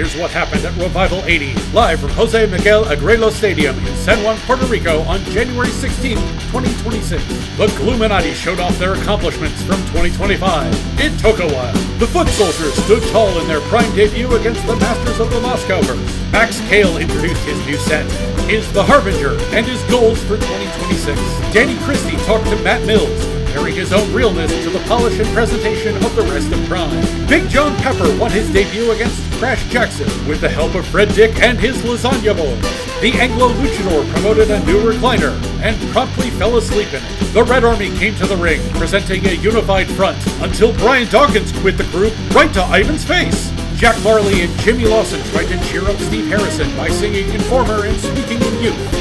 Here's what happened at ReVival 80, live from José Miguel Agrelot Stadium in San Juan, Puerto Rico on January 16, 2026. The Gluminati showed off their accomplishments from 2025. It took a while. The Foot Soldiers stood tall in their prime debut against the Masters of the Moscowverse. Max Cale introduced his new set, is The Harbinger, and his goals for 2026. Danny Christie talked to Matt Mills, comparing his own realness to the polish and presentation of the rest of Prime. Big John Pepper won his debut against Crash Jackson with the help of Fred Dick and his Lasagna Boys. The Anglo Luchador promoted a new recliner and promptly fell asleep in it. The Red Army came to the ring, presenting a unified front, until Brian Dawkins quit the group right to Ivan's face. Jack Marley and Jimmy Lawson tried to cheer up Steve Harrison by singing Informer and Speaking in Youth.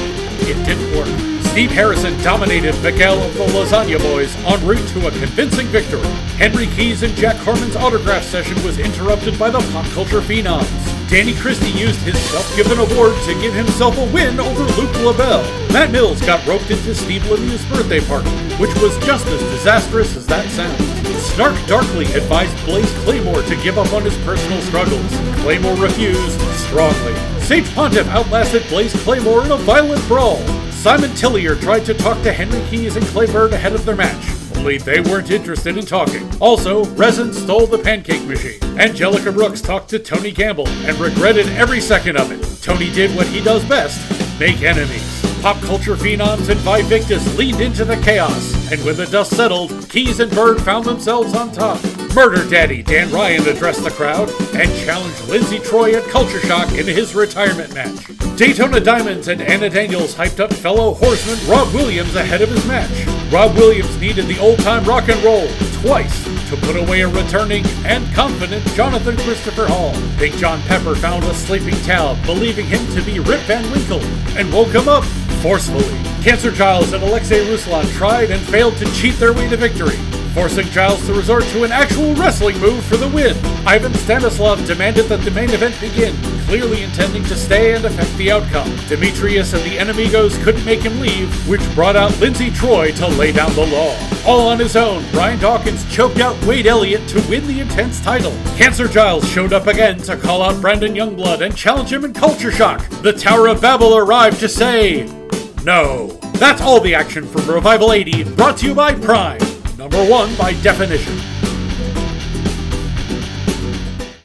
It didn't work. Steve Harrison dominated Miguel of the Lasagna Boys en route to a convincing victory. Henry Keys and Jack Harmon's autograph session was interrupted by the pop culture phenoms. Danny Christie used his self-given award to give himself a win over Luke LaBelle. Matt Mills got roped into Steve Lemieux's birthday party, which was just as disastrous as that sounds. Snark darkly advised Blaze Claymore to give up on his personal struggles. Claymore refused strongly. Sage Pontiff outlasted Blaze Claymore in a violent brawl. Simon Tillier tried to talk to Henry Keys and Claybird ahead of their match, only they weren't interested in talking. Also, Resin stole the pancake machine. Angelica Brooks talked to Tony Campbell and regretted every second of it. Tony did what he does best, make enemies. Pop culture phenoms and Vivictus leaned into the chaos, and when the dust settled, Keys and Bird found themselves on top. Murder Daddy Dan Ryan addressed the crowd and challenged Lindsay Troy at Culture Shock in his retirement match. Daytona Diamonds and Anna Daniels hyped up fellow horseman Rob Williams ahead of his match. Rob Williams needed the old-time rock and roll twice to put away a returning and confident Jonathan Christopher Hall. Big John Pepper found a sleeping Tal, believing him to be Rip Van Winkle, and woke him up forcefully. Cancer Giles and Alexei Ruslan tried and failed to cheat their way to victory, forcing Giles to resort to an actual wrestling move for the win. Ivan Stanislav demanded that the main event begin, clearly intending to stay and affect the outcome. Demetrius and the Enemigos couldn't make him leave, which brought out Lindsay Troy to lay down the law. All on his own, Brian Dawkins choked out Wade Elliott to win the Intense title. Cancer Giles showed up again to call out Brandon Youngblood and challenge him in Culture Shock. The Tower of Babel arrived to say no. That's all the action from ReVival 80, brought to you by Prime. Number one by definition.